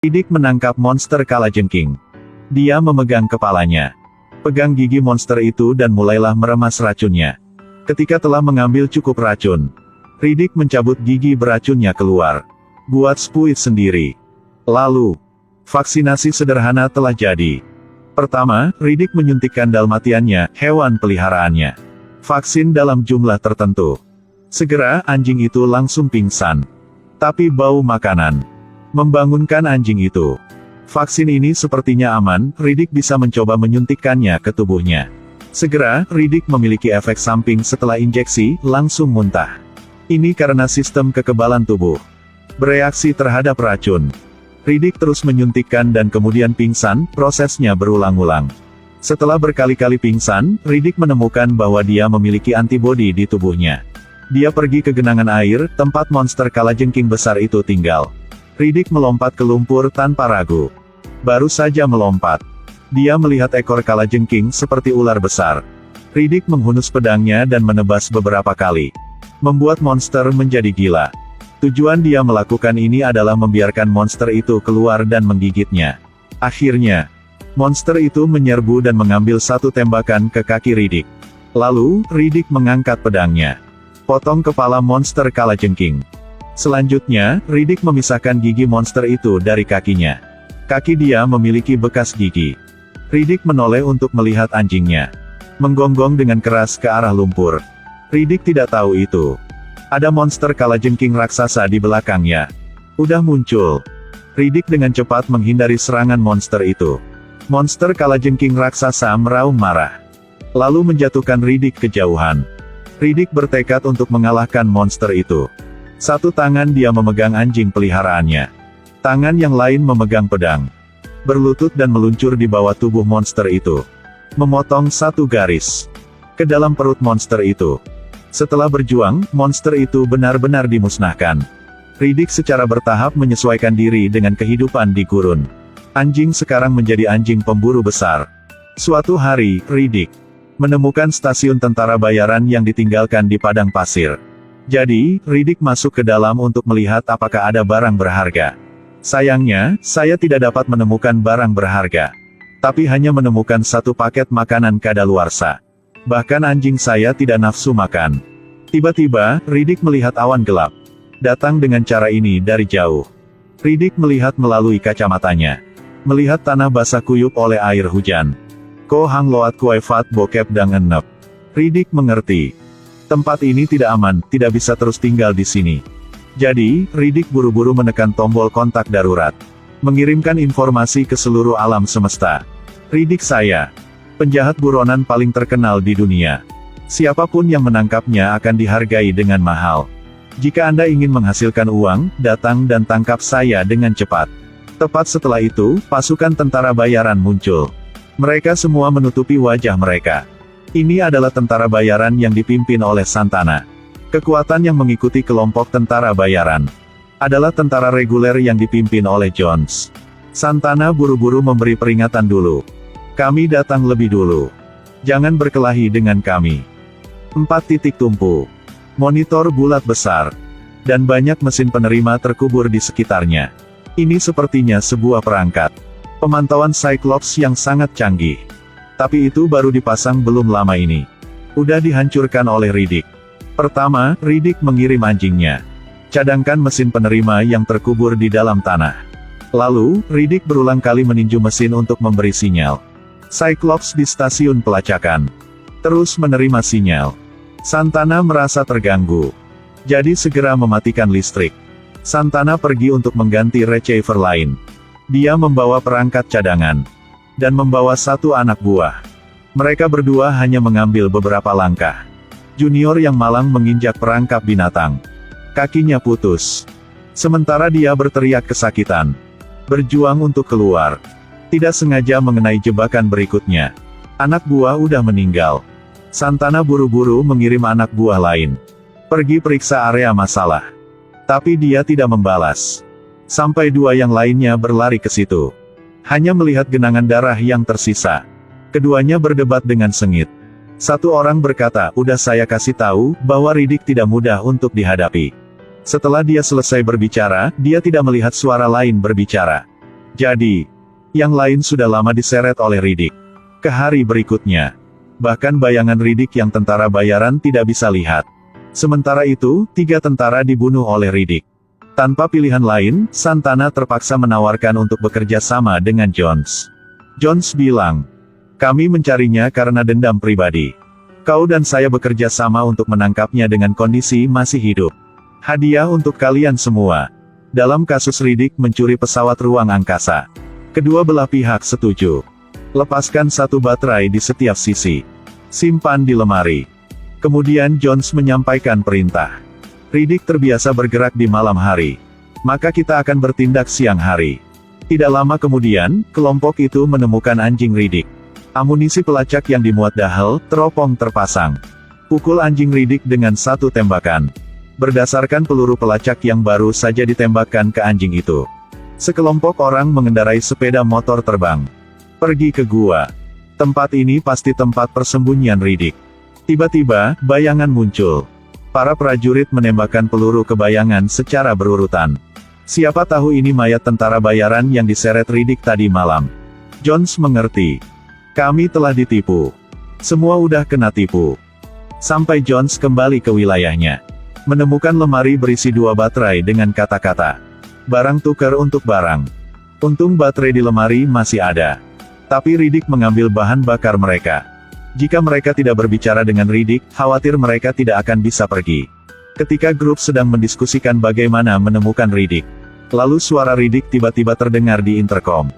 Riddick menangkap monster kalajengking. Dia memegang kepalanya. Pegang gigi monster itu dan mulailah meremas racunnya. Ketika telah mengambil cukup racun, Riddick mencabut gigi beracunnya keluar. Buat spuit sendiri. Lalu, vaksinasi sederhana telah jadi. Pertama, Riddick menyuntikkan dalmatiannya, hewan peliharaannya. Vaksin dalam jumlah tertentu. Segera, anjing itu langsung pingsan. Tapi bau makanan membangunkan anjing itu. Vaksin ini sepertinya aman, Riddick bisa mencoba menyuntikkannya ke tubuhnya. Segera, Riddick memiliki efek samping setelah injeksi, langsung muntah. Ini karena sistem kekebalan tubuh bereaksi terhadap racun. Riddick terus menyuntikkan dan kemudian pingsan, prosesnya berulang-ulang. Setelah berkali-kali pingsan, Riddick menemukan bahwa dia memiliki antibodi di tubuhnya. Dia pergi ke genangan air, tempat monster kalajengking besar itu tinggal. Riddick melompat ke lumpur tanpa ragu. Baru saja melompat, dia melihat ekor kalajengking seperti ular besar. Riddick menghunus pedangnya dan menebas beberapa kali, membuat monster menjadi gila. Tujuan dia melakukan ini adalah membiarkan monster itu keluar dan menggigitnya. Akhirnya, monster itu menyerbu dan mengambil satu tembakan ke kaki Riddick. Lalu, Riddick mengangkat pedangnya, potong kepala monster kalajengking. Selanjutnya, Riddick memisahkan gigi monster itu dari kakinya. Kaki dia memiliki bekas gigi. Riddick menoleh untuk melihat anjingnya, menggonggong dengan keras ke arah lumpur. Riddick tidak tahu itu. Ada monster kalajengking raksasa di belakangnya. Udah muncul. Riddick dengan cepat menghindari serangan monster itu. Monster kalajengking raksasa meraung marah, lalu menjatuhkan Riddick ke jauhan. Riddick bertekad untuk mengalahkan monster itu. Satu tangan dia memegang anjing peliharaannya. Tangan yang lain memegang pedang. Berlutut dan meluncur di bawah tubuh monster itu. Memotong satu garis ke dalam perut monster itu. Setelah berjuang, monster itu benar-benar dimusnahkan. Riddick secara bertahap menyesuaikan diri dengan kehidupan di gurun. Anjing sekarang menjadi anjing pemburu besar. Suatu hari, Riddick menemukan stasiun tentara bayaran yang ditinggalkan di padang pasir. Jadi, Riddick masuk ke dalam untuk melihat apakah ada barang berharga. Sayangnya, saya tidak dapat menemukan barang berharga. Tapi hanya menemukan satu paket makanan kadaluarsa. Bahkan anjing saya tidak nafsu makan. Tiba-tiba, Riddick melihat awan gelap datang dengan cara ini dari jauh. Riddick melihat melalui kacamatanya. Melihat tanah basah kuyup oleh air hujan. Ko hang loat kue fat bokep dang enep. Riddick mengerti. Tempat ini tidak aman, tidak bisa terus tinggal di sini. Jadi, Riddick buru-buru menekan tombol kontak darurat. Mengirimkan informasi ke seluruh alam semesta. Riddick saya, penjahat buronan paling terkenal di dunia. Siapapun yang menangkapnya akan dihargai dengan mahal. Jika Anda ingin menghasilkan uang, datang dan tangkap saya dengan cepat. Tepat setelah itu, pasukan tentara bayaran muncul. Mereka semua menutupi wajah mereka. Ini adalah tentara bayaran yang dipimpin oleh Santana. Kekuatan yang mengikuti kelompok tentara bayaran adalah tentara reguler yang dipimpin oleh Jones. Santana buru-buru memberi peringatan dulu. Kami datang lebih dulu. Jangan berkelahi dengan kami. 4 titik tumpu. Monitor bulat besar. Dan banyak mesin penerima terkubur di sekitarnya. Ini sepertinya sebuah perangkat pemantauan Cyclops yang sangat canggih. Tapi itu baru dipasang belum lama ini. Udah dihancurkan oleh Riddick. Pertama, Riddick mengirim anjingnya. Cadangkan mesin penerima yang terkubur di dalam tanah. Lalu, Riddick berulang kali meninju mesin untuk memberi sinyal. Cyclops di stasiun pelacakan terus menerima sinyal. Santana merasa terganggu. Jadi segera mematikan listrik. Santana pergi untuk mengganti receiver lain. Dia membawa perangkat cadangan. Dan membawa satu anak buah. Mereka berdua hanya mengambil beberapa langkah. Junior yang malang menginjak perangkap binatang. Kakinya putus. Sementara dia berteriak kesakitan. Berjuang untuk keluar. Tidak sengaja mengenai jebakan berikutnya. Anak buah udah meninggal. Santana buru-buru mengirim anak buah lain. Pergi periksa area masalah. Tapi dia tidak membalas. Sampai 2 yang lainnya berlari ke situ. Hanya melihat genangan darah yang tersisa. Keduanya berdebat dengan sengit. Satu orang berkata, udah saya kasih tahu, bahwa Riddick tidak mudah untuk dihadapi. Setelah dia selesai berbicara, dia tidak melihat suara lain berbicara. Jadi, yang lain sudah lama diseret oleh Riddick. Ke hari berikutnya, bahkan bayangan Riddick yang tentara bayaran tidak bisa lihat. Sementara itu, 3 tentara dibunuh oleh Riddick. Tanpa pilihan lain, Santana terpaksa menawarkan untuk bekerja sama dengan Jones. Jones bilang, "Kami mencarinya karena dendam pribadi. Kau dan saya bekerja sama untuk menangkapnya dengan kondisi masih hidup. Hadiah untuk kalian semua." Dalam kasus Riddick mencuri pesawat ruang angkasa, kedua belah pihak setuju. Lepaskan 1 baterai di setiap sisi. Simpan di lemari. Kemudian Jones menyampaikan perintah. Riddick terbiasa bergerak di malam hari. Maka kita akan bertindak siang hari. Tidak lama kemudian, kelompok itu menemukan anjing Riddick. Amunisi pelacak yang dimuat Dahel, teropong terpasang. Pukul anjing Riddick dengan 1 tembakan. Berdasarkan peluru pelacak yang baru saja ditembakkan ke anjing itu, sekelompok orang mengendarai sepeda motor terbang. Pergi ke gua. Tempat ini pasti tempat persembunyian Riddick. Tiba-tiba, bayangan muncul. Para prajurit menembakkan peluru ke bayangan secara berurutan. Siapa tahu ini mayat tentara bayaran yang diseret Riddick tadi malam. Jones mengerti. Kami telah ditipu. Semua udah kena tipu. Sampai Jones kembali ke wilayahnya. Menemukan lemari berisi 2 baterai dengan kata-kata, "Barang tukar untuk barang." Untung baterai di lemari masih ada. Tapi Riddick mengambil bahan bakar mereka. Jika mereka tidak berbicara dengan Riddick, khawatir mereka tidak akan bisa pergi. Ketika grup sedang mendiskusikan bagaimana menemukan Riddick, lalu suara Riddick tiba-tiba terdengar di intercom.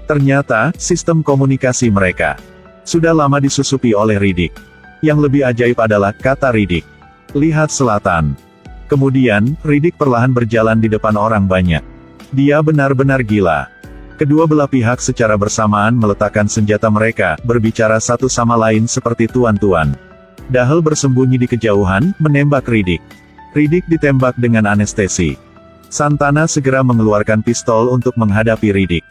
Ternyata, sistem komunikasi mereka sudah lama disusupi oleh Riddick. Yang lebih ajaib adalah kata Riddick, "Lihat selatan." Kemudian, Riddick perlahan berjalan di depan orang banyak. Dia benar-benar gila. Kedua belah pihak secara bersamaan meletakkan senjata mereka, berbicara satu sama lain seperti tuan-tuan. Dahel bersembunyi di kejauhan, menembak Riddick. Riddick ditembak dengan anestesi. Santana segera mengeluarkan pistol untuk menghadapi Riddick.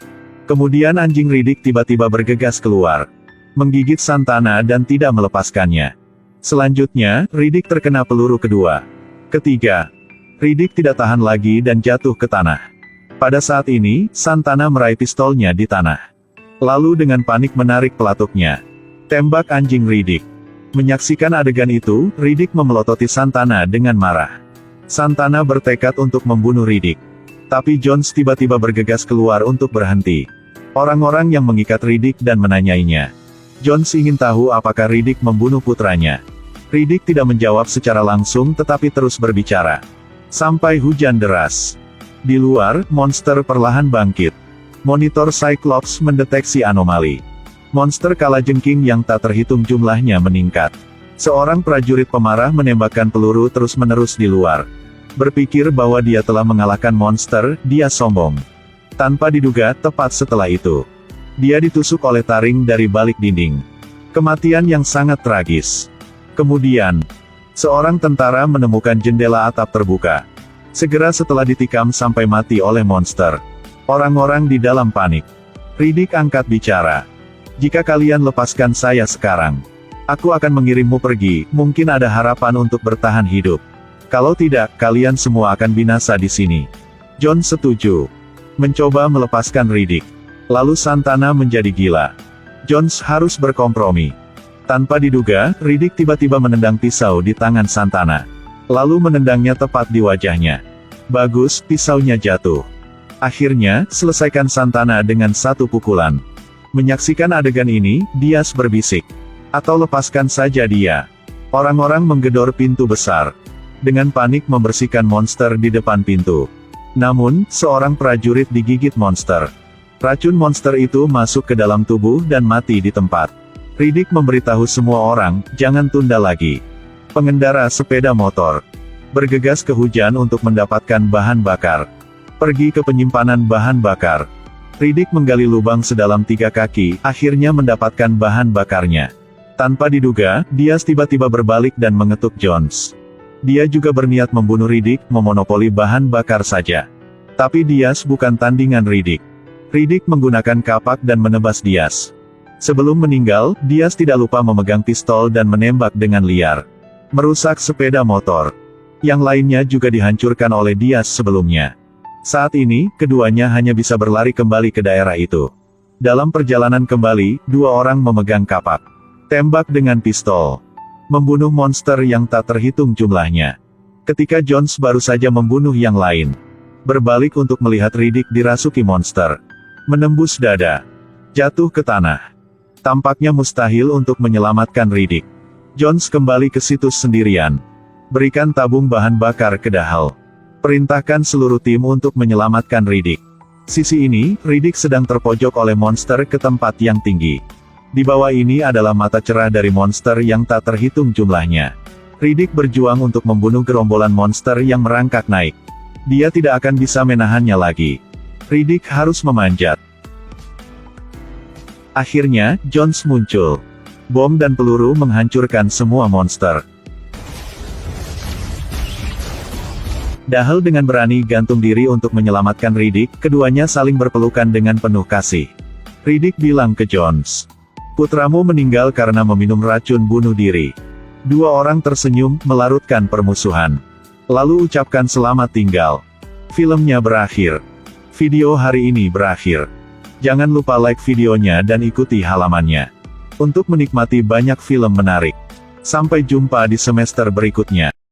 Kemudian anjing Riddick tiba-tiba bergegas keluar, menggigit Santana dan tidak melepaskannya. Selanjutnya, Riddick terkena peluru kedua. Ketiga, Riddick tidak tahan lagi dan jatuh ke tanah. Pada saat ini, Santana meraih pistolnya di tanah. Lalu dengan panik menarik pelatuknya. Tembak anjing Riddick. Menyaksikan adegan itu, Riddick memelototi Santana dengan marah. Santana bertekad untuk membunuh Riddick. Tapi Jones tiba-tiba bergegas keluar untuk berhenti. Orang-orang yang mengikat Riddick dan menanyainya. Jones ingin tahu apakah Riddick membunuh putranya. Riddick tidak menjawab secara langsung tetapi terus berbicara. Sampai hujan deras. Di luar, monster perlahan bangkit. Monitor Cyclops mendeteksi anomali. Monster kalajengking yang tak terhitung jumlahnya meningkat. Seorang prajurit pemarah menembakkan peluru terus-menerus di luar. Berpikir bahwa dia telah mengalahkan monster, dia sombong. Tanpa diduga, tepat setelah itu, dia ditusuk oleh taring dari balik dinding. Kematian yang sangat tragis. Kemudian, seorang tentara menemukan jendela atap terbuka. Segera setelah ditikam sampai mati oleh monster. Orang-orang di dalam panik. Riddick angkat bicara. "Jika kalian lepaskan saya sekarang, aku akan mengirimmu pergi, mungkin ada harapan untuk bertahan hidup. Kalau tidak, kalian semua akan binasa di sini." John setuju. Mencoba melepaskan Riddick. Lalu Santana menjadi gila. Jones harus berkompromi. Tanpa diduga, Riddick tiba-tiba menendang pisau di tangan Santana. Lalu menendangnya tepat di wajahnya. Bagus, pisaunya jatuh. Akhirnya, selesaikan Santana dengan 1 pukulan. Menyaksikan adegan ini, Diaz berbisik. "Atau lepaskan saja dia." Orang-orang menggedor pintu besar. Dengan panik membersihkan monster di depan pintu. Namun, seorang prajurit digigit monster. Racun monster itu masuk ke dalam tubuh dan mati di tempat. Riddick memberitahu semua orang, jangan tunda lagi. Pengendara sepeda motor bergegas ke hujan untuk mendapatkan bahan bakar. Pergi ke penyimpanan bahan bakar. Riddick menggali lubang sedalam 3 kaki, akhirnya mendapatkan bahan bakarnya. Tanpa diduga, Diaz tiba-tiba berbalik dan mengetuk Jones. Dia juga berniat membunuh Riddick, memonopoli bahan bakar saja. Tapi Diaz bukan tandingan Riddick. Riddick menggunakan kapak dan menebas Diaz. Sebelum meninggal, Diaz tidak lupa memegang pistol dan menembak dengan liar. Merusak sepeda motor. Yang lainnya juga dihancurkan oleh Diaz sebelumnya. Saat ini, keduanya hanya bisa berlari kembali ke daerah itu. Dalam perjalanan kembali, dua orang memegang kapak. Tembak dengan pistol. Membunuh monster yang tak terhitung jumlahnya. Ketika Jones baru saja membunuh yang lain. Berbalik untuk melihat Riddick dirasuki monster. Menembus dada. Jatuh ke tanah. Tampaknya mustahil untuk menyelamatkan Riddick. Jones kembali ke situs sendirian. Berikan tabung bahan bakar ke Dahel. Perintahkan seluruh tim untuk menyelamatkan Riddick. Sisi ini, Riddick sedang terpojok oleh monster ke tempat yang tinggi. Di bawah ini adalah mata cerah dari monster yang tak terhitung jumlahnya. Riddick berjuang untuk membunuh gerombolan monster yang merangkak naik. Dia tidak akan bisa menahannya lagi. Riddick harus memanjat. Akhirnya, Jones muncul. Bom dan peluru menghancurkan semua monster. Dahel dengan berani gantung diri untuk menyelamatkan Riddick, keduanya saling berpelukan dengan penuh kasih. Riddick bilang ke Jones, "Putramu meninggal karena meminum racun bunuh diri." Dua orang tersenyum, melarutkan permusuhan. Lalu ucapkan selamat tinggal. Filmnya berakhir. Video hari ini berakhir. Jangan lupa like videonya dan ikuti halamannya. Untuk menikmati banyak film menarik. Sampai jumpa di semester berikutnya.